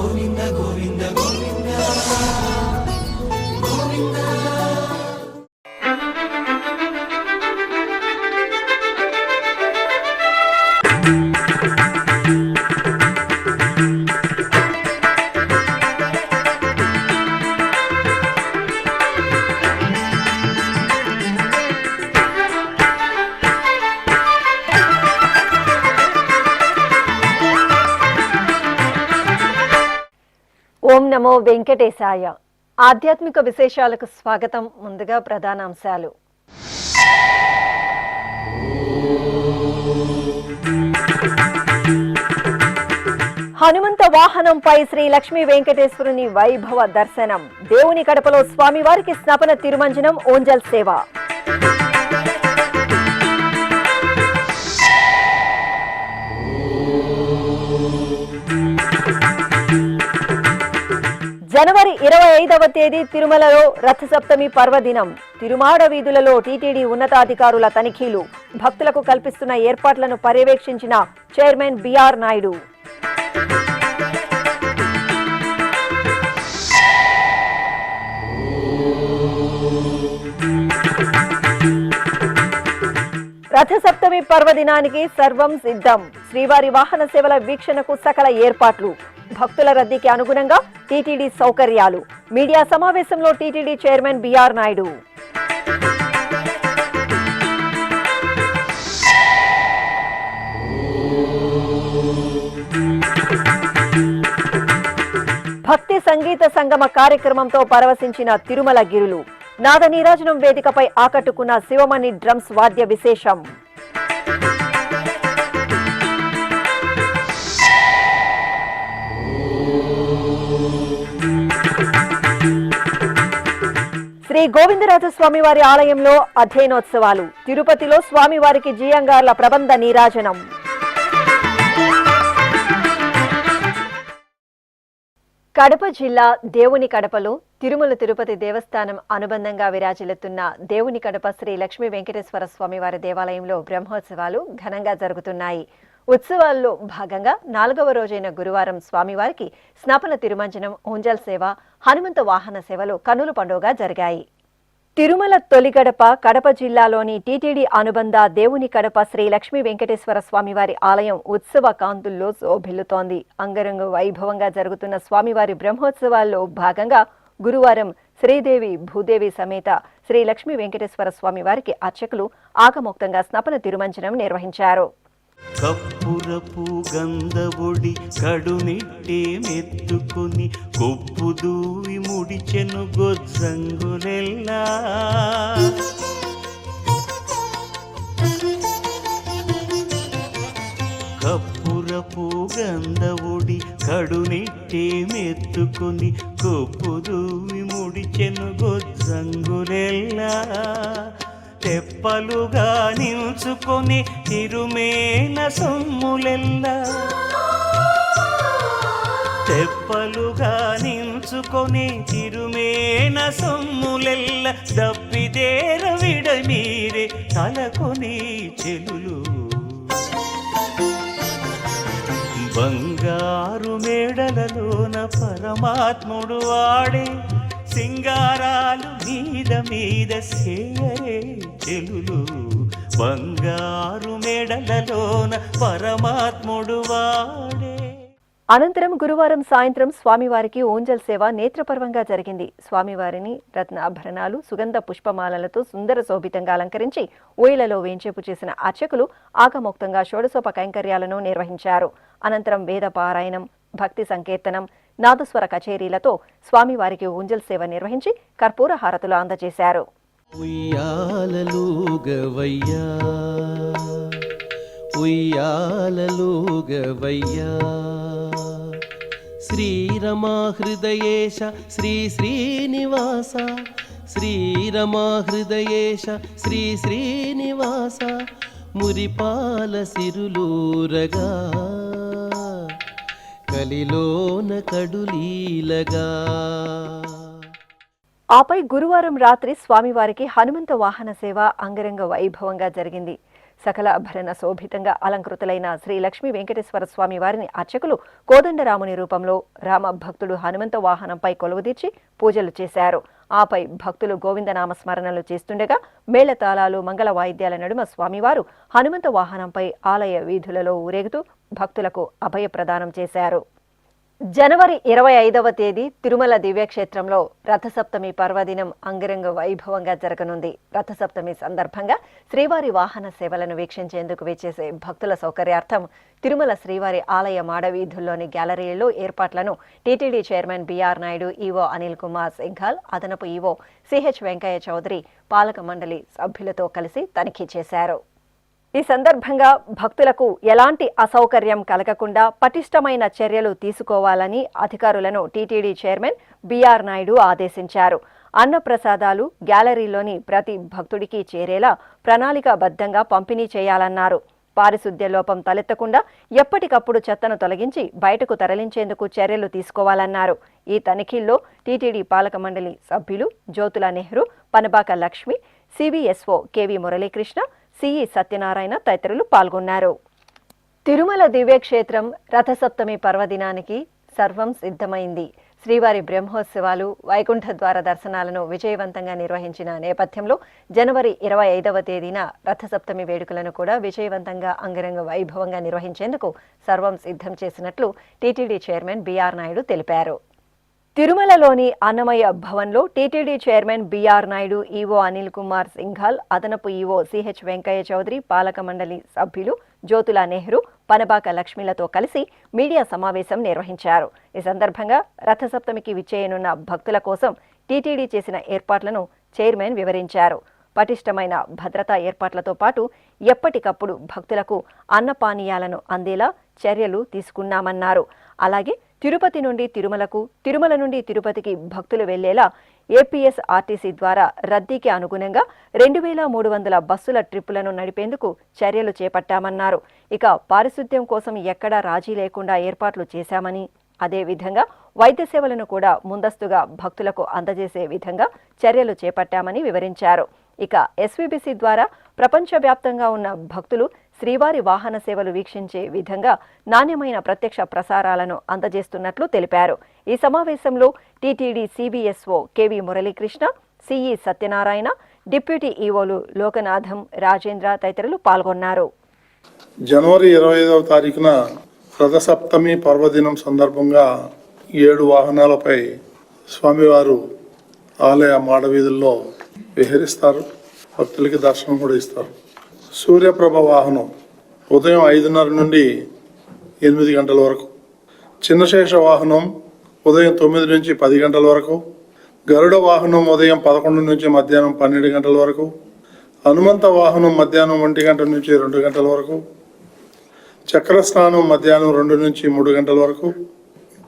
గోవింద గోవింద గోవింద గోవింద. ఓం నమో వెంకటేశాయ. ఆధ్యాత్మిక విశేషాలకు స్వాగతం. ముందుగా ప్రధానాంశాలు. హనుమంత వాహనంపై శ్రీ లక్ష్మీ వెంకటేశ్వరుని వైభవ దర్శనం. దేవుని కడపలో స్వామివారికి స్నపన తిరుమంజనం, ఓంజల్ సేవ. జనవరి 25వ తేదీ తిరుమలలో రథసప్తమి పర్వదినం. తిరుమాడ వీధులలో టీటీడీ ఉన్నతాధికారుల తనిఖీలు. భక్తులకు కల్పిస్తున్న ఏర్పాట్లను పర్యవేక్షించిన చైర్మన్ బిఆర్ నాయుడు. రథసప్తమి పర్వదినానికి సర్వం సిద్ధం. శ్రీవారి వాహన సేవల వీక్షణకు సకల ఏర్పాట్లు. భక్తుల రద్దీకి అనుగుణంగా టీటీడీ సౌకర్యాలు. మీడియా సమావేశంలో టీటీడీ చైర్మన్ బిఆర్ నాయుడు. భక్తి సంగీత సంగమ కార్యక్రమంతో పరవశించిన తిరుమల గిరులు. నాద నీరాజనం వేదికపై ఆకట్టుకున్న శివమణి డ్రమ్స్ వాద్య విశేషం. శ్రీ గోవిందరాజ స్వామివారి ఆలయంలో అధ్యయనోత్సవాలు. తిరుపతిలో స్వామివారికి జియంగార్ల ప్రబంధ నీరాజనం. కడప జిల్లా దేవుని కడపలో తిరుమల తిరుపతి దేవస్థానం అనుబంధంగా విరాజిల్లుతున్న దేవుని కడప శ్రీ లక్ష్మీ వెంకటేశ్వర స్వామివారి దేవాలయంలో బ్రహ్మోత్సవాలు ఘనంగా జరుగుతున్నాయి. ఉత్సవాల్లో భాగంగా 4వ రోజైన గురువారం స్వామివారికి స్నపన తిరుమంజనం, ఓంజల్ సేవ, హనుమంత వాహన సేవలు కన్నుల పండుగగా జరిగాయి. తిరుమల తొలి గడప కడప జిల్లాలోని టీటీడీ అనుబంధ దేవుని కడప శ్రీ లక్ష్మీ వెంకటేశ్వర స్వామివారి ఆలయం ఉత్సవ కాంతుల్లో శోభిల్లుతోంది. అంగరంగ వైభవంగా జరుగుతున్న స్వామివారి బ్రహ్మోత్సవాల్లో భాగంగా గురువారం శ్రీదేవి భూదేవి సమేత శ్రీ లక్ష్మీ వెంకటేశ్వర స్వామివారికి అర్చకులు ఆగమోక్తంగా స్నపన తిరుమంజనం నిర్వహించారు. కప్పురపు గంధబొడి కడునిట్టే మెత్తుకుని కొప్పు దూవి ముడిచెను గొజ్జంగులెల్లా. కప్పురపు గంధబొడి కడునిట్టే మెత్తుకుని కొప్పు దూవి ముడిచెను గొజ్జంగులెల్లా. తెప్పలుగా నిల్చుకొని తిరుమేన సొమ్ములెల్లా. తెప్పలుగా నిల్చుకొని తిరుమేన సొమ్ములెల్ల. దప్పిదేర విడమీరే తలకొని చెలులు. బంగారు మేడలలోన పరమాత్ముడు వాడే సింగారాలు మీద మీద సేయరే చెలులు. బంగారు మెడలలోన పరమాత్ముడు వాడే. అనంతరం గురువారం సాయంత్రం స్వామివారికి ఓంజల్ సేవ నేత్రపర్వంగా జరిగింది. స్వామివారిని రత్నాభరణాలు, సుగంధ పుష్పమాలలతో సుందర శోభితంగా అలంకరించి ఊయలలో వేంచేపు చేసిన అర్చకులు ఆగమోక్తంగా షోడశోప కైంకర్యాలను నిర్వహించారు. అనంతరం వేద పారాయణం, భక్తి సంకీర్తనం, నాదస్వర కచేరీలతో స్వామివారికి ఓంజల్ సేవ నిర్వహించి కర్పూర హారతులు అందజేశారు. ఉయ్యాలలుగవయ్యా ఉయ్యాలలుగవయ్యా శ్రీరమా హృదయేశ శ్రీ శ్రీనివాస శ్రీరమా హృదయేశ శ్రీ శ్రీనివాస మురిపాల సిరులూరగా కలిలోన కడులీలగా. ఆపై గురువారం రాత్రి స్వామివారికి హనుమంత వాహన సేవ అంగరంగ వైభవంగా జరిగింది. సకల ఆభరణ శోభితంగా అలంకృతులైన శ్రీ లక్ష్మీ వెంకటేశ్వర స్వామి వారిని అర్చకులు కోదండరాముని రూపంలో రామ భక్తుడు హనుమంత వాహనంపై కొలువుదీర్చి పూజలు చేశారు. ఆపై భక్తులు గోవిందనామ స్మరణలు చేస్తుండగా మేళతాళాలు మంగళ వాయిద్యాల నడుమ స్వామివారు హనుమంత వాహనంపై ఆలయ వీధులలో ఊరేగుతూ భక్తులకు అభయ ప్రదానం చేశారు. జనవరి 25వ తేదీ తిరుమల దివ్యక్షేత్రంలో రథసప్తమి పర్వదినం అంగరంగ వైభవంగా జరగనుంది. రథసప్తమి సందర్భంగా శ్రీవారి వాహన సేవలను వీక్షించేందుకు విచ్చేసే భక్తుల సౌకర్యార్థం తిరుమల శ్రీవారి ఆలయ మాడవీధుల్లోని గ్యాలరీలో ఏర్పాట్లను TTD chairman B R Naidu, EO Anil Kumar Singhal, అదనపు ఈవో సిహెచ్ వెంకయ్య చౌదరి పాలక మండలి సభ్యులతో కలిసి తనిఖీ చేశారు. ఈ సందర్భంగా భక్తులకు ఎలాంటి అసౌకర్యం కలగకుండా పటిష్టమైన చర్యలు తీసుకోవాలని అధికారులను టీటీడీ చైర్మన్ బిఆర్ నాయుడు ఆదేశించారు. అన్నప్రసాదాలు గ్యాలరీలోని ప్రతి భక్తుడికి చేరేలా ప్రణాళికాబద్ధంగా పంపిణీ చేయాలన్నారు. పారిశుద్ధ్య లోపం తలెత్తకుండా ఎప్పటికప్పుడు చెత్తను తొలగించి బయటకు తరలించేందుకు చర్యలు తీసుకోవాలన్నారు. ఈ తనిఖీల్లో టీటీడీ పాలక మండలి సభ్యులు Jyothula Nehru, Panabaka Lakshmi, CVSO K V Muralikrishna, CE Satyanarayana తదితరులు పాల్గొన్నారు. తిరుమల దివ్యక్షేత్రం రథసప్తమి పర్వదినానికి సర్వం సిద్ధమైంది. శ్రీవారి బ్రహ్మోత్సవాలు, వైకుంఠ ద్వార దర్శనాలను విజయవంతంగా నిర్వహించిన నేపథ్యంలో జనవరి 25వ తేదీన రథసప్తమి వేడుకలను కూడా విజయవంతంగా అంగరంగ వైభవంగా నిర్వహించేందుకు సర్వం సిద్ధం చేసినట్లు టీటీడీ చైర్మన్ బిఆర్ నాయుడు తెలిపారు. తిరుమలలోని అన్నమయ్య భవన్లో TTD chairman B R Naidu, EO Anil Kumar Singhal, అదనపు ఈవో సిహెచ్ వెంకయ్య చౌదరి, పాలక మండలి సభ్యులు జ్యోతుల నెహ్రూ, పనబాక లక్ష్మిలతో కలిసి మీడియా సమావేశం నిర్వహించారు. ఈ సందర్భంగా రథసప్తమికి విచ్చేయనున్న భక్తుల కోసం టీటీడీ చేసిన ఏర్పాట్లను చైర్మన్ వివరించారు. పటిష్టమైన భద్రతా ఏర్పాట్లతో పాటు ఎప్పటికప్పుడు భక్తులకు అన్నపానీయాలను అందేలా చర్యలు తీసుకున్నామన్నారు. అలాగే తిరుపతి నుండి తిరుమలకు, తిరుమల నుండి తిరుపతికి భక్తులు వెళ్లేలా ఏపీఎస్ఆర్టీసీ ద్వారా రద్దీకి అనుగుణంగా 2300 బస్సుల ట్రిప్పులను నడిపేందుకు చర్యలు చేపట్టామన్నారు. ఇక పారిశుద్ధ్యం కోసం ఎక్కడా రాజీ లేకుండా ఏర్పాట్లు చేశామని, అదేవిధంగా వైద్య సేవలను కూడా ముందస్తుగా భక్తులకు అందజేసే విధంగా చర్యలు చేపట్టామని వివరించారు. ఇక ఎస్వీబీసీ ద్వారా ప్రపంచవ్యాప్తంగా ఉన్న భక్తులు శ్రీవారి వాహన సేవలు వీక్షించే విధంగా నాణ్యమైన ప్రత్యక్ష ప్రసారాలను అందజేస్తున్నట్లు తెలిపారు. ఈ సమావేశంలో టీటీడీ సిబిఎస్ఓ కెవి మురళీకృష్ణ, సిఈ సత్యనారాయణ, డిప్యూటీ ఈవోలు లోకనాథం, రాజేంద్ర తదితరులు పాల్గొన్నారు. జనవరి 25వ తారీఖున రథసప్తమి పర్వదినం సందర్భంగా 7 వాహనాలపై స్వామివారు ఆలయ మాడవీధుల్లో విహరిస్తారు. భక్తులకి దర్శనం కూడా ఇస్తారు. సూర్యప్రభ వాహనం ఉదయం 5:30 నుండి 8 గంటల వరకు, చిన్నశేష వాహనం ఉదయం 9 నుంచి 10 గంటల వరకు, గరుడ వాహనం ఉదయం 11 నుంచి మధ్యాహ్నం 12 గంటల వరకు, హనుమంత వాహనం మధ్యాహ్నం 1 గంట నుంచి 2 గంటల వరకు, చక్ర స్నానం మధ్యాహ్నం 2 నుంచి 3 గంటల వరకు,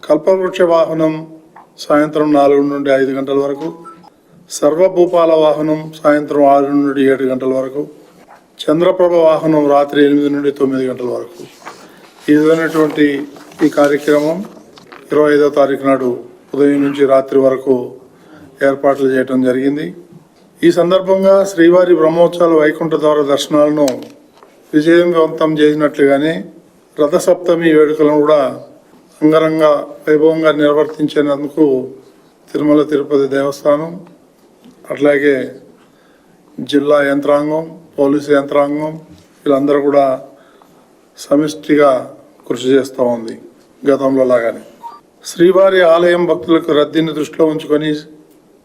కల్పవృక్ష వాహనం సాయంత్రం 4 నుండి 5 గంటల వరకు, సర్వభూపాల వాహనం సాయంత్రం 6 నుండి 7 గంటల వరకు, చంద్రప్రభ వాహనం రాత్రి 8 నుండి 9 గంటల వరకు. ఈ విధమైనటువంటి ఈ కార్యక్రమం 25వ తారీఖు నాడు ఉదయం నుంచి రాత్రి వరకు ఏర్పాట్లు చేయడం జరిగింది. ఈ సందర్భంగా శ్రీవారి బ్రహ్మోత్సవాల వైకుంఠ ద్వార దర్శనాలను విజయవంతం చేసినట్లుగానే రథసప్తమి వేడుకలను కూడా అంగరంగ వైభవంగా నిర్వర్తించేందుకు తిరుమల తిరుపతి దేవస్థానం, అట్లాగే జిల్లా యంత్రాంగం, పోలీసు యంత్రాంగం వీళ్ళందరూ కూడా సమిష్టిగా కృషి చేస్తూ ఉంది. గతంలో లాగానే శ్రీవారి ఆలయం భక్తులకు రద్దీని దృష్టిలో ఉంచుకొని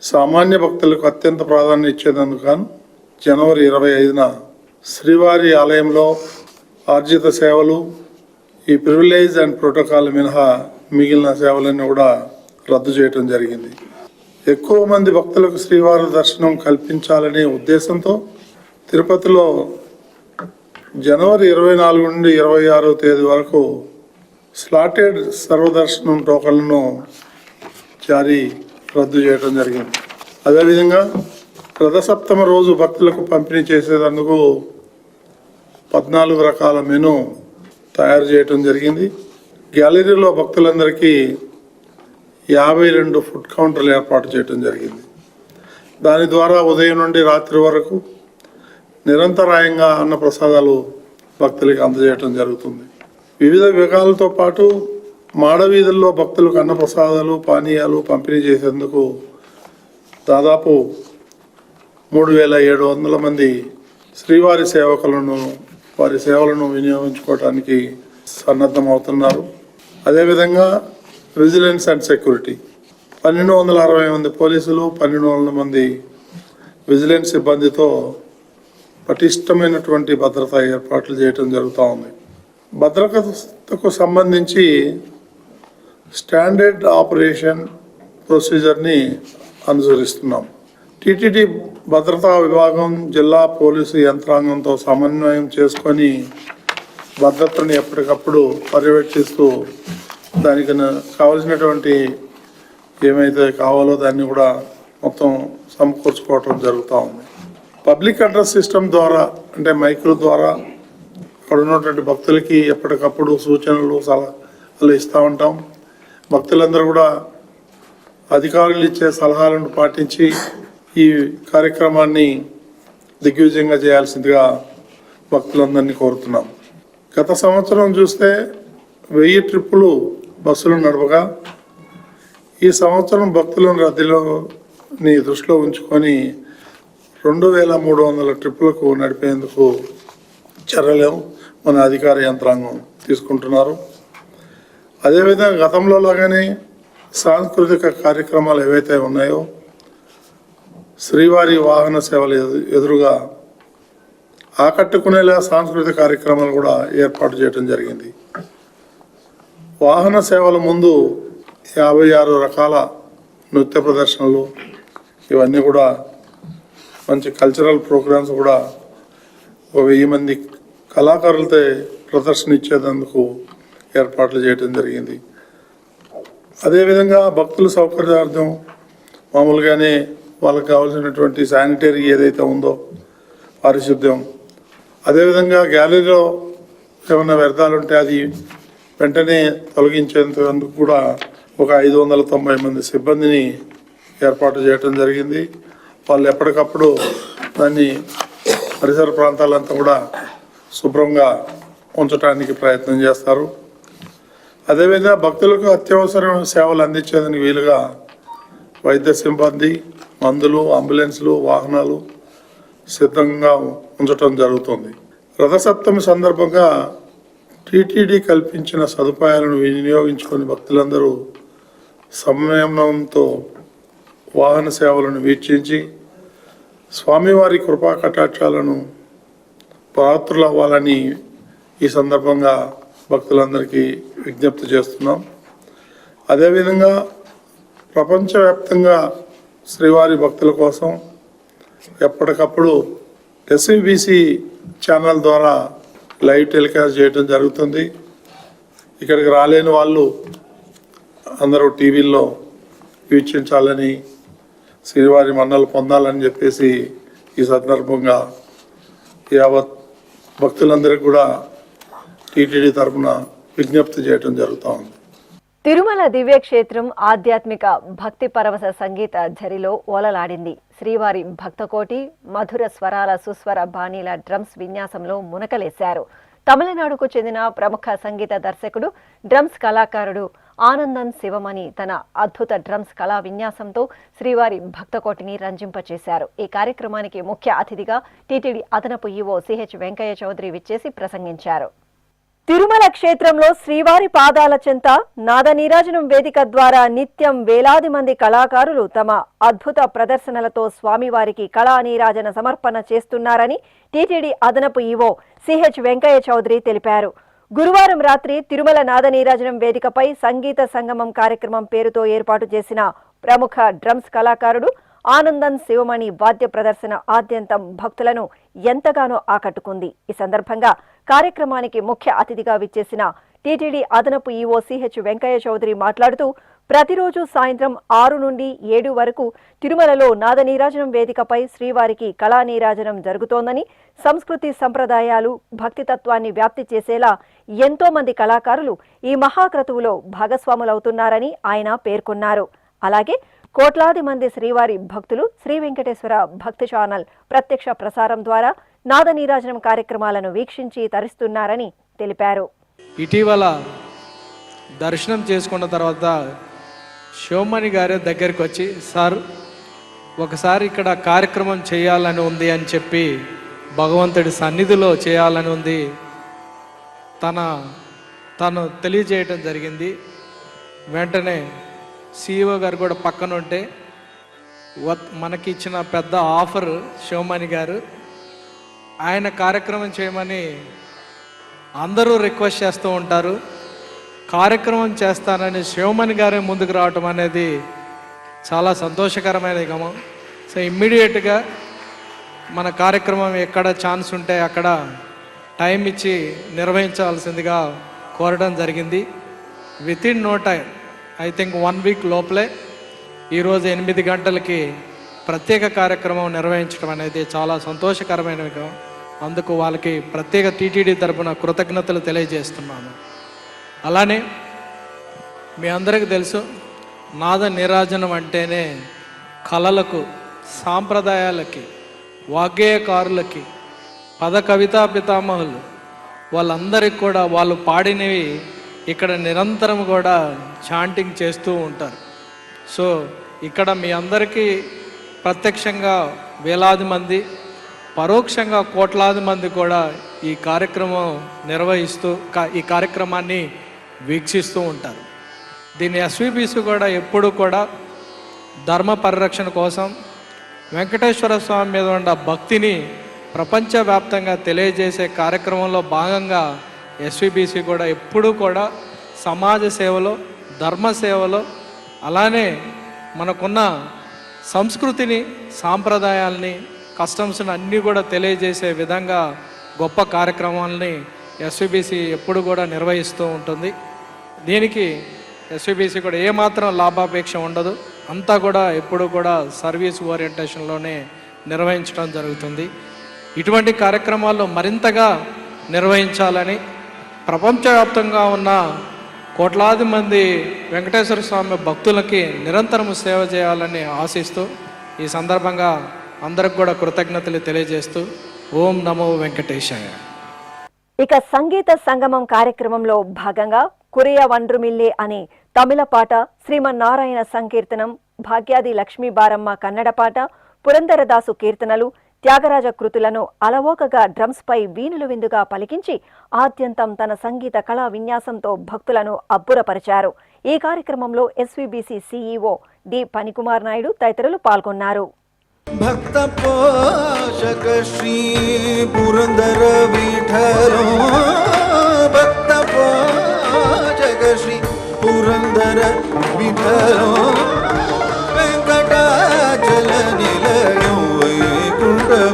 సామాన్య భక్తులకు అత్యంత ప్రాధాన్యత ఇచ్చేందుకు గాను జనవరి 25న శ్రీవారి ఆలయంలో ఆర్జిత సేవలు, ఈ ప్రివిలేజ్ అండ్ ప్రోటోకాల్ మినహా మిగిలిన సేవలన్నీ కూడా రద్దు చేయటం జరిగింది. ఎక్కువ మంది భక్తులకు శ్రీవారి దర్శనం కల్పించాలనే ఉద్దేశంతో తిరుపతిలో జనవరి 24 నుండి 26వ తేదీ వరకు స్లాటెడ్ సర్వదర్శనం టోకన్లను రద్దు చేయడం జరిగింది. అదేవిధంగా రథసప్తమ రోజు భక్తులకు పంపిణీ చేసేందుకు 14 రకాల మెనూ తయారు చేయడం జరిగింది. గ్యాలరీలో భక్తులందరికీ 52 ఫుడ్ కౌంటర్లు ఏర్పాటు చేయడం జరిగింది. దాని ద్వారా ఉదయం నుండి రాత్రి వరకు నిరంతరాయంగా అన్నప్రసాదాలు భక్తులకి అందజేయటం జరుగుతుంది. వివిధ విభాగాలతో పాటు మాడవీధుల్లో భక్తులకు అన్నప్రసాదాలు పానీయాలు పంపిణీ చేసేందుకు దాదాపు 3700 మంది శ్రీవారి సేవకులను వారి సేవలను వినియోగించుకోవడానికి సన్నద్ధమవుతున్నారు. అదేవిధంగా విజిలెన్స్ అండ్ సెక్యూరిటీ 1260 మంది పోలీసులు 1200 మంది విజిలెన్స్ సిబ్బందితో పటిష్టమైనటువంటి భద్రతా ఏర్పాట్లు చేయడం జరుగుతూ ఉంది. భద్రతకు సంబంధించి స్టాండర్డ్ ఆపరేషన్ ప్రొసీజర్ని అనుసరిస్తున్నాం. టీటీడీ భద్రతా విభాగం జిల్లా పోలీసు యంత్రాంగంతో సమన్వయం చేసుకొని భద్రతను ఎప్పటికప్పుడు పర్యవేక్షిస్తూ దానికి కావలసినటువంటి ఏమైతే కావాలో దాన్ని కూడా మొత్తం సమకూర్చుకోవటం జరుగుతూ ఉంది. పబ్లిక్ అడ్రస్ సిస్టమ్ ద్వారా అంటే మైకుల ద్వారా అక్కడ ఉన్నటువంటి భక్తులకి ఎప్పటికప్పుడు సూచనలు సలహాలు ఇస్తూ ఉంటాం. భక్తులందరూ కూడా అధికారులు ఇచ్చే సలహాలను పాటించి ఈ కార్యక్రమాన్ని దిగ్విజయంగా చేయాల్సిందిగా భక్తులందరినీ కోరుతున్నాం. గత సంవత్సరం చూస్తే 1000 ట్రిప్పులు బస్సులు నడపగా ఈ సంవత్సరం భక్తులను రద్దీలోని దృష్టిలో ఉంచుకొని 2300 ట్రిప్పులకు నడిపేందుకు చర్యలు మన అధికార యంత్రాంగం తీసుకుంటున్నారు. అదేవిధంగా గతంలో లాగానే సాంస్కృతిక కార్యక్రమాలు ఏవైతే ఉన్నాయో శ్రీవారి వాహన సేవలు ఎదురుగా ఆకట్టుకునేలా సాంస్కృతిక కార్యక్రమాలు కూడా ఏర్పాటు చేయడం జరిగింది. వాహన సేవల ముందు 56 రకాల నృత్య ప్రదర్శనలు ఇవన్నీ కూడా మంచి కల్చరల్ ప్రోగ్రామ్స్ కూడా 1000 మంది కళాకారులతో ప్రదర్శన ఇచ్చేందుకు ఏర్పాట్లు చేయడం జరిగింది. అదేవిధంగా భక్తుల సౌకర్యార్థం మామూలుగానే వాళ్ళకి కావాల్సినటువంటి శానిటరీ ఏదైతే ఉందో పారిశుద్ధ్యం, అదేవిధంగా గ్యాలరీలో ఏమైనా వ్యర్థాలు ఉంటే అది వెంటనే తొలగించేందుకు కూడా ఒక 590 మంది సిబ్బందిని ఏర్పాటు చేయడం జరిగింది. వాళ్ళు ఎప్పటికప్పుడు దాన్ని పరిసర ప్రాంతాలంతా కూడా శుభ్రంగా ఉంచడానికి ప్రయత్నం చేస్తారు. అదేవిధంగా భక్తులకు అత్యవసర సేవలు అందించేందుకు వీలుగా వైద్య సిబ్బంది, మందులు, అంబులెన్స్లు, వాహనాలు సిద్ధంగా ఉంచడం జరుగుతుంది. రథసప్తమి సందర్భంగా టీటీడీ కల్పించిన సదుపాయాలను వినియోగించుకొని భక్తులందరూ సంయమనంతో వాహన సేవలను వీక్షించి స్వామివారి కృపా కటాక్షాలను పాత్రులవ్వాలని ఈ సందర్భంగా భక్తులందరికీ విజ్ఞప్తి చేస్తున్నాం. అదేవిధంగా ప్రపంచవ్యాప్తంగా శ్రీవారి భక్తుల కోసం ఎప్పటికప్పుడు ఎస్వీబీసీ ఛానల్ ద్వారా లైవ్ టెలికాస్ట్ చేయడం జరుగుతుంది. ఇక్కడికి రాలేని వాళ్ళు అందరూ టీవీల్లో వీక్షించాలని, శ్రీవారి మన్నలు పొందాలని చెప్పేసి ఈ సందర్భంగా యావత్ భక్తులందరికీ కూడా టీటీడీ తరఫున విజ్ఞప్తి చేయడం జరుగుతూ ఉంది. తిరుమల దివ్యక్షేత్రం ఆధ్యాత్మిక భక్తి పరవశ సంగీత ఝరిలో ఓలలాడింది. శ్రీవారి భక్తకోటి మధుర స్వరాల సుస్వర బాణీల డ్రమ్స్ విన్యాసంలో మునకలేశారు. తమిళనాడుకు చెందిన ప్రముఖ సంగీత దర్శకుడు, డ్రమ్స్ కళాకారుడు ఆనందన్ శివమణి తన అద్భుత డ్రమ్స్ కళా విన్యాసంతో శ్రీవారి భక్తకోటిని రంజింపచేశారు. ఈ కార్యక్రమానికి ముఖ్య అతిథిగా టీటీడీ అదనపు ఈవో సిహెచ్ వెంకయ్య చౌదరి విచ్చేసి ప్రసంగించారు. తిరుమల క్షేత్రంలో శ్రీవారి పాదాల చెంత నాద నీరాజనం వేదిక ద్వారా నిత్యం వేలాది మంది కళాకారులు తమ అద్భుత ప్రదర్శనలతో స్వామివారికి కళా నీరాజన సమర్పణ చేస్తున్నారని టీటీడీ అదనపు ఈవో సిహెచ్ వెంకయ్య చౌదరి తెలిపారు. గురువారం రాత్రి తిరుమల నాద నీరాజనం వేదికపై సంగీత సంగమం కార్యక్రమం పేరుతో ఏర్పాటు చేసిన ప్రముఖ డ్రమ్స్ కళాకారుడు ఆనందన్ శివమణి వాద్య ప్రదర్శన ఆద్యంతం భక్తులను ఎంతగానో ఆకట్టుకుంది. ఈ సందర్భంగా కార్యక్రమానికి ముఖ్య అతిథిగా విచ్చేసిన టీటీడీ అదనపు ఈవో సిహెచ్ వెంకయ్య చౌదరి మాట్లాడుతూ ప్రతిరోజు సాయంత్రం 6 నుండి 7 వరకు తిరుమలలో నాద నీరాజనం వేదికపై శ్రీవారికి కళా నీరాజనం జరుగుతోందని, సంస్కృతి సంప్రదాయాలు భక్తితత్వాన్ని వ్యాప్తి చేసేలా ఎంతో మంది కళాకారులు ఈ మహాక్రతువులో భాగస్వాములవుతున్నారని ఆయన పేర్కొన్నారు. అలాగే కోట్లాది మంది శ్రీవారి భక్తులు శ్రీ వెంకటేశ్వర భక్తి ఛానల్ ప్రత్యక్ష ప్రసారం ద్వారా నాద నీరాజనం కార్యక్రమాలను వీక్షించి తరిస్తున్నారని తెలిపారు. ఇటీవల దర్శనం చేసుకున్న తర్వాత శివమణి గారి దగ్గరికి వచ్చి, సార్ ఒకసారి ఇక్కడ కార్యక్రమం చేయాలని ఉంది అని చెప్పి భగవంతుడి సన్నిధిలో చేయాలని ఉంది తను తెలియజేయటం జరిగింది. వెంటనే సిఇఓ గారు కూడా పక్కన ఉంటే మనకి ఇచ్చిన పెద్ద ఆఫర్ శివమణి గారు, ఆయన కార్యక్రమం చేయమని అందరూ రిక్వెస్ట్ చేస్తూ ఉంటారు. కార్యక్రమం చేస్తానని శివమణి గారే ముందుకు రావటం అనేది చాలా సంతోషకరమైన గమనం. సో ఇమ్మీడియట్గా మన కార్యక్రమం ఎక్కడ ఛాన్స్ ఉంటే అక్కడ టైం ఇచ్చి నిర్వహించాల్సిందిగా కోరడం జరిగింది. Within no time, I think 1 week లోపలే ఈరోజు 8 గంటలకి ప్రత్యేక కార్యక్రమం నిర్వహించడం అనేది చాలా సంతోషకరమైన విషయం. అందుకు వాళ్ళకి ప్రత్యేక టీటీడీ తరపున కృతజ్ఞతలు తెలియజేస్తున్నాను. అలానే మీ అందరికీ తెలుసు, నాద నీరాజనం అంటేనే కళలకు, సాంప్రదాయాలకి, వాగ్గేయకారులకి, పద కవితా పితామహులు వాళ్ళందరికీ కూడా వాళ్ళు పాడినవి ఇక్కడ నిరంతరం కూడా చాంటింగ్ చేస్తూ ఉంటారు. సో ఇక్కడ మీ అందరికీ ప్రత్యక్షంగా వేలాది మంది, పరోక్షంగా కోట్లాది మంది కూడా ఈ కార్యక్రమం నిర్వహిస్తూ ఈ కార్యక్రమాన్ని వీక్షిస్తూ ఉంటారు. దీన్ని ఎస్విబిసి కూడా ఎప్పుడు కూడా ధర్మ పరిరక్షణ కోసం వెంకటేశ్వర స్వామి మీద ఉన్న భక్తిని ప్రపంచవ్యాప్తంగా తెలియజేసే కార్యక్రమంలో భాగంగా ఎస్విబిసి కూడా ఎప్పుడూ కూడా సమాజ సేవలో, ధర్మ సేవలో, అలానే మనకున్న సంస్కృతిని, సాంప్రదాయాల్ని, కస్టమ్స్ని అన్నీ కూడా తెలియజేసే విధంగా గొప్ప కార్యక్రమాలని ఎస్విబిసి ఎప్పుడు కూడా నిర్వహిస్తూ ఉంటుంది. దీనికి ఎస్విబిసి కూడా ఏమాత్రం లాభాపేక్ష ఉండదు, అంతా కూడా ఎప్పుడు కూడా సర్వీస్ ఓరియంటేషన్లోనే నిర్వహించడం జరుగుతుంది. ఇటువంటి కార్యక్రమాల్లో మరింతగా నిర్వహించాలని, ప్రపంచవ్యాప్తంగా ఉన్న కోట్లాది మంది వెంకటేశ్వర స్వామి భక్తులకి నిరంతరం సేవ చేయాలని ఆశిస్తూ ఈ సందర్భంగా అందరికి కూడా కృతజ్ఞతలు తెలియజేస్తూ ఓం నమో వెంకటేశాయ. ఇక సంగీత సంగమం కార్యక్రమంలో భాగంగా కురియా వండ్రుమిల్లే అనే తమిళ పాట, శ్రీమన్నారాయణ సంకీర్తనం, భాగ్యాది లక్ష్మీ బారమ్మ కన్నడ పాట, పురందరదాసు కీర్తనలు, త్యాగరాజ కృతులను అలవోకగా డ్రమ్స్ పై వీణులు విందుగా పలికించి ఆద్యంతం తన సంగీత కళా విన్యాసంతో భక్తులను అబ్బురపరిచారు. ఈ కార్యక్రమంలో SVBC CEO D Phanikumar Naidu తదితరులు పాల్గొన్నారు. భక్త పోషక శ్రీ పురందర విఠలో, భక్త పోషక శ్రీ పురందర విఠలో, వెంకటాచల నిలయం వైకుంఠపురవాదం,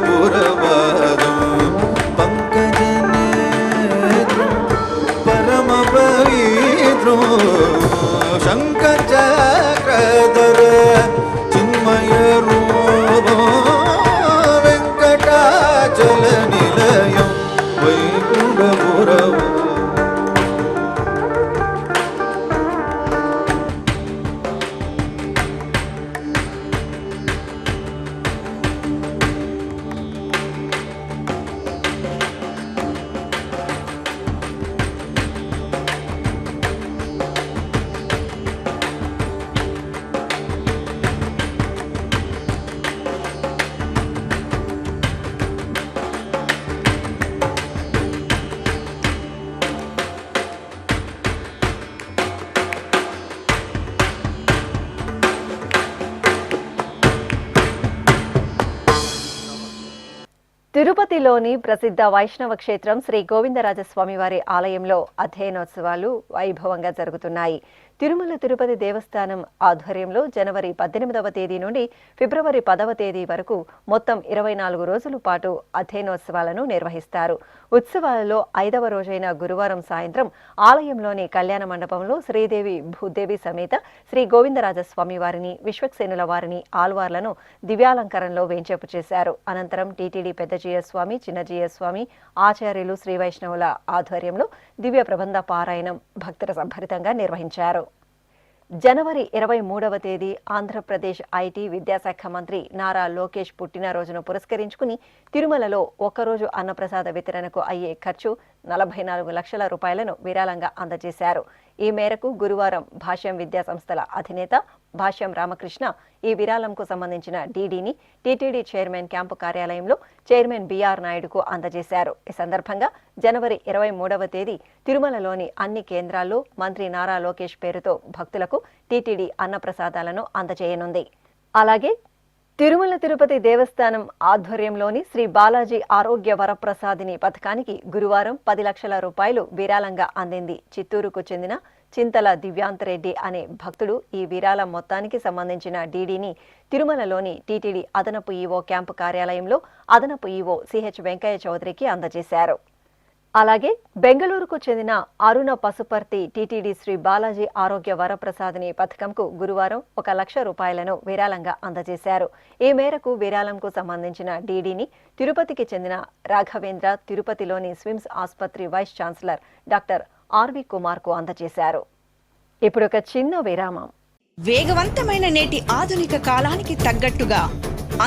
పంకజ నేత్రం పరమ పవిత్రం, శంకర చక్రధర చిన్మయ రూపం, వెంకటాచల నిలయం వైకుంఠపురవాదం. తిరుపతిలోని ప్రసిద్ధ వైష్ణవ క్షేత్రం శ్రీ గోవిందరాజస్వామి వారి ఆలయంలో అధ్యయనోత్సవాలు వైభవంగా జరుగుతున్నాయి. తిరుమల తిరుపతి దేవస్థానం ఆధ్వర్యంలో జనవరి 18వ తేదీ నుండి ఫిబ్రవరి 10వ తేదీ వరకు మొత్తం 24 రోజుల పాటు అధ్యయనోత్సవాలను నిర్వహిస్తారు. ఉత్సవాలలో 5వ రోజైన గురువారం సాయంత్రం ఆలయంలోని కళ్యాణ మండపంలో శ్రీదేవి భూదేవి సమేత శ్రీ గోవిందరాజస్వామి వారిని, విశ్వక్సేనుల వారిని, ఆల్వార్లను దివ్యాలంకరణలో వేంచేపు చేశారు. అనంతరం టీటీడీ పెద్ద జీయస్వామి, చిన్న జీయస్వామి, ఆచార్యులు, శ్రీ వైష్ణవుల ఆధ్వర్యంలో దివ్య ప్రబంధ పారాయణం భక్తుల సంభరితంగా నిర్వహించారు. జనవరి 23వ తేదీ ఆంధ్రప్రదేశ్ ఐటీ విద్యాశాఖ మంత్రి నారా లోకేష్ పుట్టినరోజును పురస్కరించుకుని తిరుమలలో ఒక్కరోజు అన్నప్రసాద వితరణకు అయ్యే ఖర్చు 44 లక్షల రూపాయలను విరాళంగా అందజేశారు. ఈ మేరకు గురువారం భాష్యం విద్యా సంస్థల అధినేత భాష్యం రామకృష్ణ ఈ విరాళంకు సంబంధించిన డీడీని టీటీడీ చైర్మన్ క్యాంపు కార్యాలయంలో చైర్మన్ బిఆర్ నాయుడుకు అందజేశారు. ఈ సందర్భంగా జనవరి 23వ తేదీ తిరుమలలోని అన్ని కేంద్రాల్లో మంత్రి నారా లోకేష్ పేరుతో భక్తులకు టీటీడీ అన్నప్రసాదాలను అందజేయనుంది. అలాగే తిరుమల తిరుపతి దేవస్థానం ఆధ్వర్యంలోని శ్రీ బాలాజీ ఆరోగ్య వరప్రసాదిని పథకానికి గురువారం 10 లక్షల రూపాయలు విరాళంగా అందింది. చిత్తూరుకు చెందిన చింతల దివ్యాంతరెడ్డి అనే భక్తుడు ఈ విరాళం మొత్తానికి సంబంధించిన డీడీని తిరుమలలోని టీటీడీ అదనపు ఈవో క్యాంపు కార్యాలయంలో అదనపు ఈవో సిహెచ్ వెంకయ్య చౌదరికి అందజేశారు. అలాగే బెంగళూరుకు చెందిన అరుణ పసుపర్తి టీటీడీ శ్రీ బాలాజీ ఆరోగ్య వరప్రసాదిని పథకంకు గురువారం 1 లక్ష రూపాయలను విరాళంగా అందజేశారు. ఈ మేరకు విరాళంకు సంబంధించిన డీడీని తిరుపతికి చెందిన రాఘవేంద్ర తిరుపతిలోని స్విమ్స్ ఆసుపత్రి వైస్ ఛాన్సలర్ డాక్టర్ ఆర్వి కుమార్కు అందజేశారు. ఇప్పుడు ఒక చిన్న విరామం. వేగవంతమైన నేటి ఆధునిక కాలానికి తగ్గట్టుగా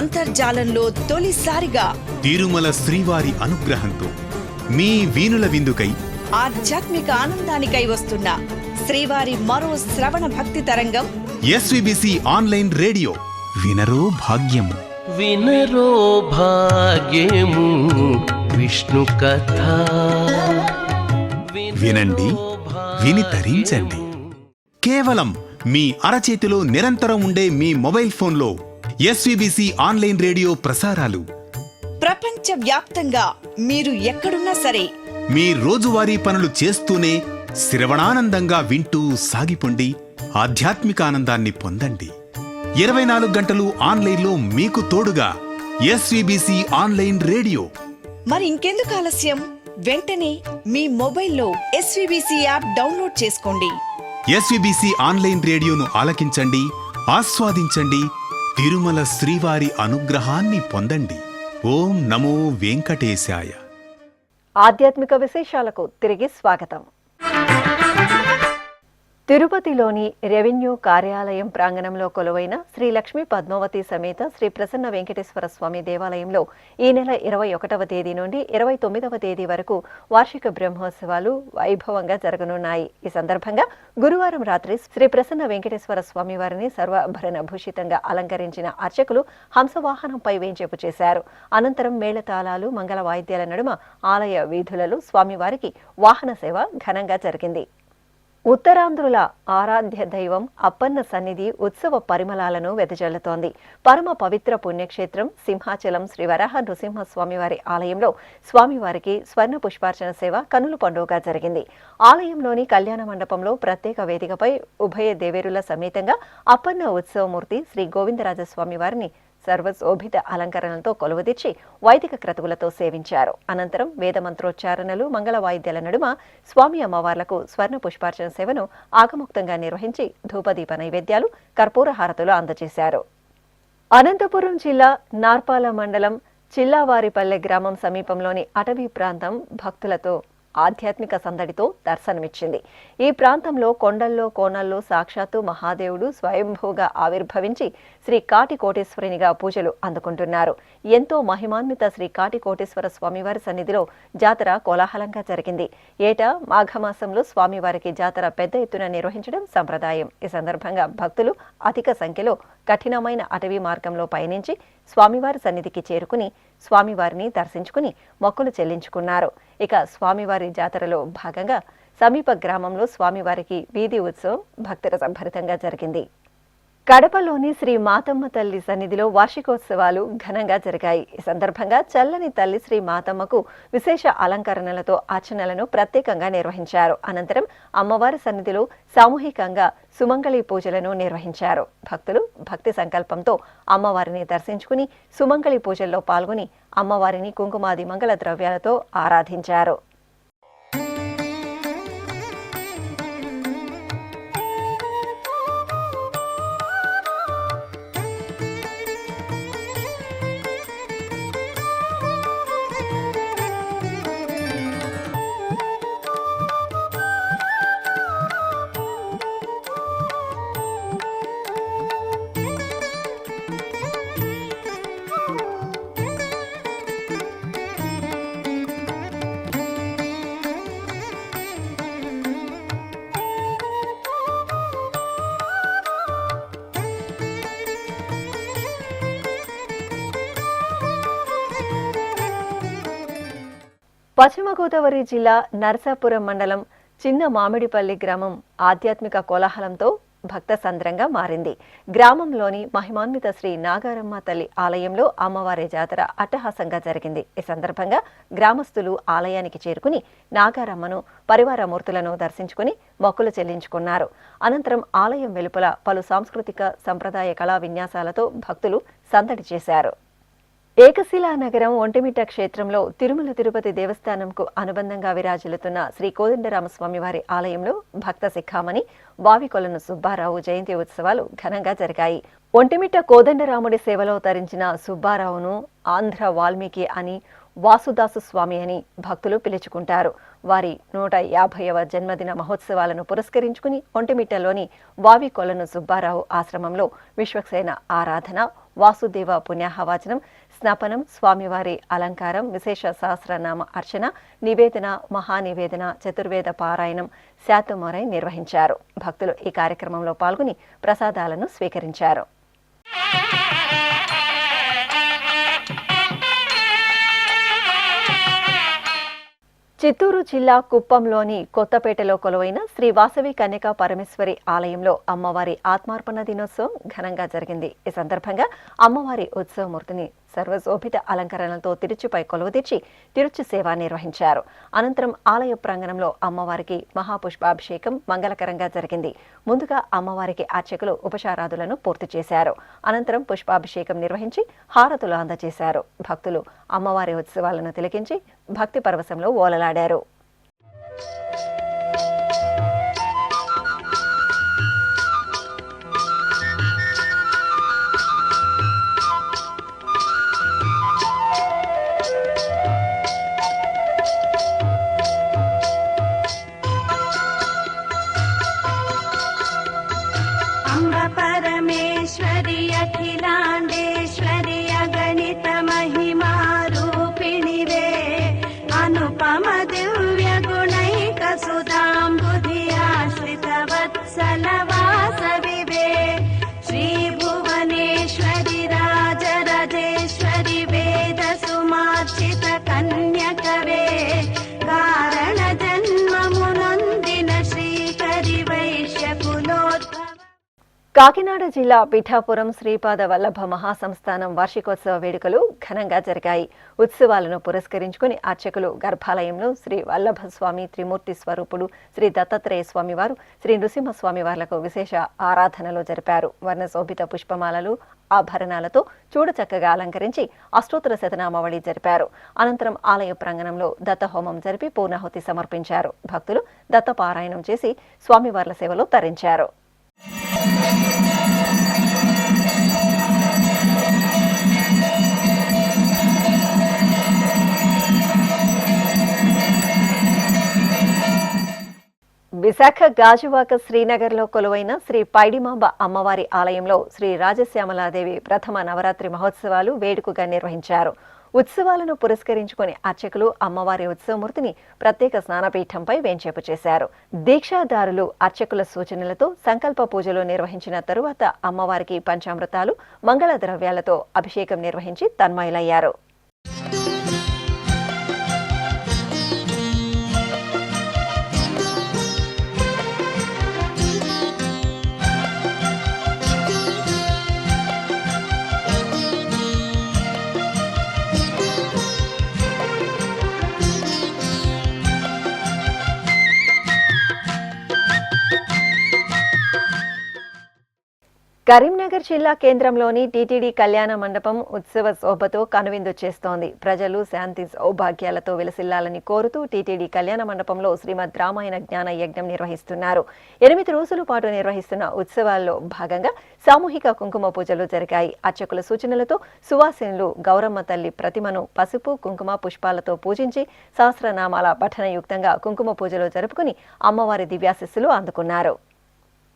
అంతర్జాలంలో తొలిసారిగా తిరుమల శ్రీవారి అనుగ్రహంతో మీ వీణుల విందుకై ఆధ్యాత్మిక ఆనందానికై వస్తున్న శ్రీవారి మరో శ్రవణ భక్తి తరంగం ఎస్విబిసి ఆన్లైన్ రేడియో వినరో భాగ్యము. వినరో భాగ్యము విష్ణు కథ. వినండి, విని తరించండి. కేవలం మీ అరచేతిలో నిరంతరం ఉండే మీ మొబైల్ ఫోన్లో ఎస్విబిసి ఆన్లైన్ రేడియో ప్రసారాలు ప్రపంచ వ్యాప్తంగా మీరు ఎక్కడున్నా సరే మీ రోజువారీ పనులు చేస్తూనే శ్రవణానందంగా వింటూ సాగిపోండి, ఆధ్యాత్మిక ఆనందాన్ని పొందండి. 24 గంటలు ఆన్లైన్లో మీకు తోడుగా ఎస్విబిసి ఆన్లైన్ రేడియో. మరి ఇంకెందుకు ఆలస్యం? వెంటనే మీ మొబైల్లో ఎస్విబిసి యాప్ డౌన్లోడ్ చేసుకోండి. ఎస్విబిసి ఆన్లైన్ రేడియోను ఆలకించండి, ఆస్వాదించండి, తిరుమల శ్రీవారి అనుగ్రహాన్ని పొందండి. ఓం నమో వెంకటేశాయ. ఆధ్యాత్మిక విశేషాలకు తిరిగి స్వాగతం. తిరుపతిలోని రెవెన్యూ కార్యాలయం ప్రాంగణంలో కొలువైన శ్రీ లక్ష్మీ పద్మావతి సమేత శ్రీ ప్రసన్న వెంకటేశ్వర స్వామి దేవాలయంలో ఈ నెల 21వ తేదీ నుండి 29వ తేదీ వరకు వార్షిక బ్రహ్మోత్సవాలు వైభవంగా జరగనున్నాయి. ఈ సందర్భంగా గురువారం రాత్రి శ్రీ ప్రసన్న వెంకటేశ్వర స్వామి వారిని సర్వాభరణ భూషితంగా అలంకరించిన అర్చకులు హంసవాహనంపై వేంచేపు చేశారు. అనంతరం మేళతాళాలు, మంగళ వాయిద్యాల నడుమ ఆలయ వీధులలో స్వామివారికి వాహన సేవ ఘనంగా జరిగింది. ఉత్తరాంధ్రుల ఆరాధ్య దైవం అప్పన్న సన్నిధి ఉత్సవ పరిమళాలను వెదజల్లుతోంది. పరమ పవిత్ర పుణ్యక్షేత్రం సింహాచలం శ్రీ వరాహ నృసింహ స్వామివారి ఆలయంలో స్వామివారికి స్వర్ణ పుష్పార్చన సేవ కన్నుల పండుగగా జరిగింది. ఆలయంలోని కళ్యాణ మండపంలో ప్రత్యేక వేదికపై ఉభయ దేవేరుల సమేతంగా అప్పన్న ఉత్సవమూర్తి శ్రీ గోవిందరాజస్వామి వారిని సర్వశోభిత అలంకరణలతో కొలువుదీర్చి వైదిక క్రతువులతో సేవించారు. అనంతరం వేదమంత్రోచ్చారణలు, మంగళ వాయిద్యాల నడుమ స్వామి అమ్మవార్లకు స్వర్ణ పుష్పార్చన సేవను ఆగముక్తంగా నిర్వహించి ధూపదీప నైవేద్యాలు, కర్పూర హారతులు అందజేశారు. అనంతపురం జిల్లా నార్పాల మండలం చిల్లావారిపల్లె గ్రామం సమీపంలోని అటవీ ప్రాంతం భక్తులతో ఆధ్యాత్మిక సందడితో దర్శనమిచ్చింది. ఈ ప్రాంతంలో కొండల్లో కోనల్లో సాక్షాత్తు మహాదేవుడు స్వయంభూగా ఆవిర్భవించి శ్రీ కాటి కోటేశ్వరునిగా పూజలు అందుకుంటున్నారు. ఎంతో మహిమాన్విత శ్రీ కాటి కోటేశ్వర స్వామివారి సన్నిధిలో జాతర కోలాహలంగా జరిగింది. ఏటా మాఘమాసంలో స్వామివారికి జాతర పెద్ద ఎత్తున నిర్వహించడం సంప్రదాయం. ఈ సందర్భంగా భక్తులు అధిక సంఖ్యలో కఠినమైన అటవీ మార్గంలో పయనించి స్వామివారి సన్నిధికి చేరుకుని స్వామివారిని దర్శించుకుని మొక్కులు చెల్లించుకున్నారు. ఇక స్వామివారి జాతరలో భాగంగా సమీప గ్రామంలో స్వామివారికి వీధి ఉత్సవం భక్తుల సంభరితంగా జరిగింది. కడపలోని శ్రీ మాతమ్మ తల్లి సన్నిధిలో వార్షికోత్సవాలు ఘనంగా జరిగాయి. ఈ సందర్భంగా చల్లని తల్లి శ్రీ మాతమ్మకు విశేష అలంకరణలతో అర్చనలను ప్రత్యేకంగా నిర్వహించారు. అనంతరం అమ్మవారి సన్నిధిలో సామూహికంగా సుమంగళి పూజలను నిర్వహించారు. భక్తులు భక్తి సంకల్పంతో అమ్మవారిని దర్శించుకుని సుమంగళి పూజల్లో పాల్గొని అమ్మవారిని కుంకుమాది మంగళ ద్రవ్యాలతో ఆరాధించారు. పశ్చిమ గోదావరి జిల్లా నరసాపురం మండలం చిన్న మామిడిపల్లి గ్రామం ఆధ్యాత్మిక కోలాహలంతో భక్త సంద్రంగా మారింది. గ్రామంలోని మహిమాన్విత శ్రీ నాగారమ్మ తల్లి ఆలయంలో అమ్మవారి జాతర అట్టహాసంగా జరిగింది. ఈ సందర్భంగా గ్రామస్తులు ఆలయానికి చేరుకుని నాగారమ్మను పరివార మూర్తులను దర్శించుకుని మొక్కులు చెల్లించుకున్నారు. అనంతరం ఆలయం వెలుపల పలు సాంస్కృతిక సంప్రదాయ కళా విన్యాసాలతో భక్తులు సందడి చేశారు. ఏకశిలా నగరం ఒంటిమిట్ట క్షేత్రంలో తిరుమల తిరుపతి దేవస్థానంకు అనుబంధంగా విరాజిల్లుతున్న శ్రీ కోదండరామస్వామి వారి ఆలయంలో భక్త శిఖామణి వావికొలను సుబ్బారావు జయంతి ఉత్సవాలు ఘనంగా జరిగాయి. ఒంటిమిట్ట కోదండరాముడి సేవలో తరించిన సుబ్బారావును ఆంధ్ర వాల్మీకి అని, వాసుదాసు స్వామి అని భక్తులు పిలుచుకుంటారు. వారి 150వ జన్మదిన మహోత్సవాలను పురస్కరించుకుని ఒంటిమిట్టలోని వావికొలను సుబ్బారావు ఆశ్రమంలో విశ్వక్సేన ఆరాధన, వాసుదేవ పుణ్యాహవాచనం, స్నపనం, స్వామివారి అలంకారం, విశేష సహస్రనామ అర్చన, నివేదన, మహానివేదన, చతుర్వేద పారాయణం శాతుమొరై నిర్వహించారు. భక్తులు ఈ కార్యక్రమంలో పాల్గొని ప్రసాదాలను స్వీకరించారు. చిత్తూరు జిల్లా కుప్పంలోని కొత్తపేటలో కొలువైన శ్రీ వాసవి కన్యకా పరమేశ్వరి ఆలయంలో అమ్మవారి ఆత్మార్పణ దినోత్సవం ఘనంగా జరిగింది. ఈ సందర్భంగా అమ్మవారి ఉత్సవమూర్తిని సర్వశోభిత అలంకరణలతో తిరుచుపై కొలువుదీర్చి తిరుచు సేవ నిర్వహించారు. అనంతరం ఆలయ ప్రాంగణంలో అమ్మవారికి మహాపుష్పాభిషేకం మంగళకరంగా జరిగింది. ముందుగా అమ్మవారికి అర్చకులు ఉపచారాదులను పూర్తి చేశారు. అనంతరం పుష్పాభిషేకం నిర్వహించి హారతులు అందజేశారు. భక్తులు అమ్మవారి ఉత్సవాలను తిలకించి భక్తి పరవశంలో ఓలలాడారు. परमेश्वरि अखिलाण्डेश्वरि अगणित महिमा रूपिणि वे अनुपम दिव्य गुणैक सुधाम्बुधि आश्रित वत्सल वासवि वे श्री भुवनेश्वरि राजराजेश्वरि वेद सुमार्चित कन्यकवे कारण जन्ममुनोन्दिन श्रीकरि वैश्य कुलोद्भव. కాకినాడ జిల్లా పిఠాపురం శ్రీపాద వల్లభ మహాసంస్థానం వార్షికోత్సవ వేడుకలు ఘనంగా జరిగాయి. ఉత్సవాలను పురస్కరించుకుని అర్చకులు గర్భాలయంలో శ్రీ వల్లభ స్వామి త్రిమూర్తి స్వరూపుడు శ్రీ దత్తాత్రేయ స్వామివారు, శ్రీ నృసింహస్వామి వార్లకు విశేష ఆరాధనలు జరిపారు. వర్ణశోభిత పుష్పమాలలు, ఆభరణాలతో చూడచక్కగా అలంకరించి అష్టోత్తర శతనామావళి జరిపారు. అనంతరం ఆలయ ప్రాంగణంలో దత్తహోమం జరిపి పూర్ణాహుతి సమర్పించారు. భక్తులు దత్తపారాయణం చేసి స్వామివార్ల సేవలో తరించారు. విశాఖ గాజువాక శ్రీనగర్లో కొలువైన శ్రీ పైడిమాంబ అమ్మవారి ఆలయంలో శ్రీ రాజశ్యామలాదేవి ప్రథమ నవరాత్రి మహోత్సవాలు వేడుకగా నిర్వహించారు. ఉత్సవాలను పురస్కరించుకుని అర్చకులు అమ్మవారి ఉత్సవమూర్తిని ప్రత్యేక స్నానపీఠంపై వేంచేపు చేశారు. దీక్షాదారులు అర్చకుల సూచనలతో సంకల్ప పూజలు నిర్వహించిన తరువాత అమ్మవారికి పంచామృతాలు, మంగళ ద్రవ్యాలతో అభిషేకం నిర్వహించి తన్మయులయ్యారు. కరీంనగర్ జిల్లా కేంద్రంలోని టీటీడీ కళ్యాణ మండపం ఉత్సవ శోభతో కనువిందు చేస్తోంది. ప్రజలు శాంతి సౌభాగ్యాలతో విలసిల్లాలని కోరుతూ టీటీడీ కళ్యాణ మండపంలో శ్రీమద్ రామాయణ జ్ఞాన యజ్ఞం నిర్వహిస్తున్నారు. 8 రోజుల పాటు నిర్వహిస్తున్న ఉత్సవాల్లో భాగంగా సామూహిక కుంకుమ పూజలు జరిగాయి. అర్చకుల సూచనలతో సువాసినులు గౌరమ్మ తల్లి ప్రతిమను పసుపు, కుంకుమ, పుష్పాలతో పూజించి సహస్రనామాల పఠనయుక్తంగా కుంకుమ పూజలు జరుపుకుని అమ్మవారి దివ్యాశిస్సులు అందుకున్నారు.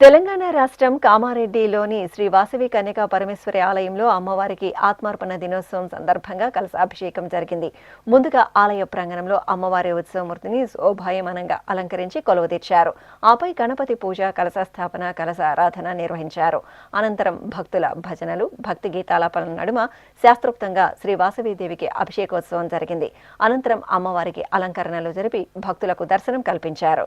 తెలంగాణ రాష్ట్రం కామారెడ్డిలోని శ్రీ వాసవి కన్యకా పరమేశ్వరి ఆలయంలో అమ్మవారికి ఆత్మార్పణ దినోత్సవం సందర్భంగా కలశాభిషేకం జరిగింది. ముందుగా ఆలయ ప్రాంగణంలో అమ్మవారి ఉత్సవమూర్తిని శోభాయమానంగా అలంకరించి కొలువు తీర్చారు. ఆపై గణపతి పూజ, కలశస్థాపన, కలశ ఆరాధన నిర్వహించారు. అనంతరం భక్తుల భజనలు, భక్తి గీతాలాపన నడుమ శాస్త్రోక్తంగా శ్రీ వాసవీదేవికి అభిషేకోత్సవం జరిగింది. అనంతరం అమ్మవారికి అలంకరణలు జరిపి భక్తులకు దర్శనం కల్పించారు.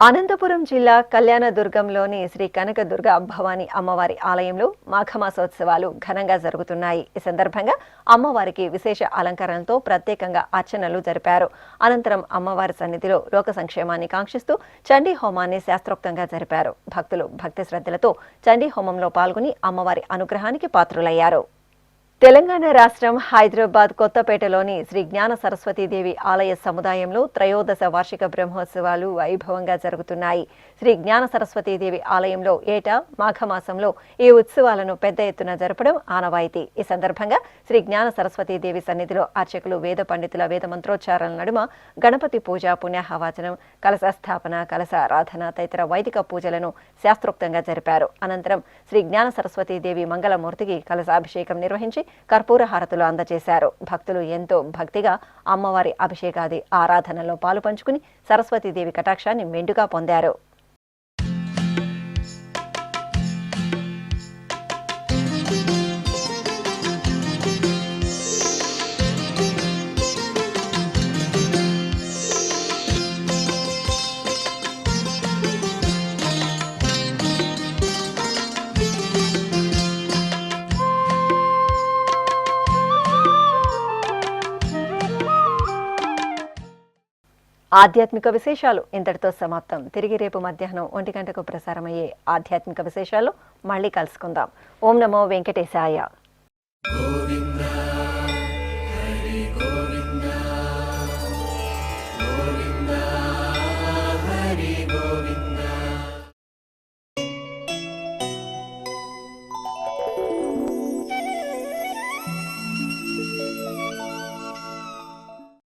అనంతపురం జిల్లా కళ్యాణదుర్గంలోని శ్రీ కనకదుర్గ భవానీ అమ్మవారి ఆలయంలో మాఘమాసోత్సవాలు ఘనంగా జరుగుతున్నాయి. ఈ సందర్భంగా అమ్మవారికి విశేష అలంకరణలతో ప్రత్యేకంగా అర్చనలు జరిపారు. అనంతరం అమ్మవారి సన్నిధిలో లోక సంక్షేమాన్ని కాంక్షిస్తూ చండీ హోమాన్ని శాస్త్రోక్తంగా జరిపారు. భక్తులు భక్తి శ్రద్ధలతో చండీ హోమంలో పాల్గొని అమ్మవారి అనుగ్రహానికి పాత్రులయ్యారు. తెలంగాణ రాష్ట్రం హైదరాబాద్ కొత్తపేటలోని శ్రీ జ్ఞాన సరస్వతీదేవి ఆలయ సముదాయంలో త్రయోదశ వార్షిక బ్రహ్మోత్సవాలు వైభవంగా జరుగుతున్నాయి. శ్రీ జ్ఞాన సరస్వతీదేవి ఆలయంలో ఏటా మాఘమాసంలో ఈ ఉత్సవాలను పెద్ద ఎత్తున జరపడం ఆనవాయితీ. ఈ సందర్భంగా శ్రీ జ్ఞాన సరస్వతీదేవి సన్నిధిలో అర్చకులు వేద పండితుల వేద మంత్రోచ్చారాల నడుమ గణపతి పూజ, పుణ్యాహవాచనం, కలశస్థాపన, కలశ ఆరాధన తదితర వైదిక పూజలను శాస్త్రోక్తంగా జరిపారు. అనంతరం శ్రీ జ్ఞాన సరస్వతీదేవి మంగళమూర్తికి కలశాభిషేకం నిర్వహించి కర్పూర హారతులు అందజేశారు. భక్తులు ఎంతో భక్తిగా అమ్మవారి అభిషేకాది ఆరాధనలో పాలు పంచుకుని సరస్వతీదేవి కటాక్షాన్ని మెండుగా పొందారు. ఆధ్యాత్మిక విశేషాలు ఇంతటితో సమాప్తం. తిరిగి రేపు మధ్యాహ్నం 1 గంటకు ప్రసారమయ్యే ఆధ్యాత్మిక విశేషాలు మళ్ళీ కలుసుకుందాం. ఓం నమో వెంకటేశాయ.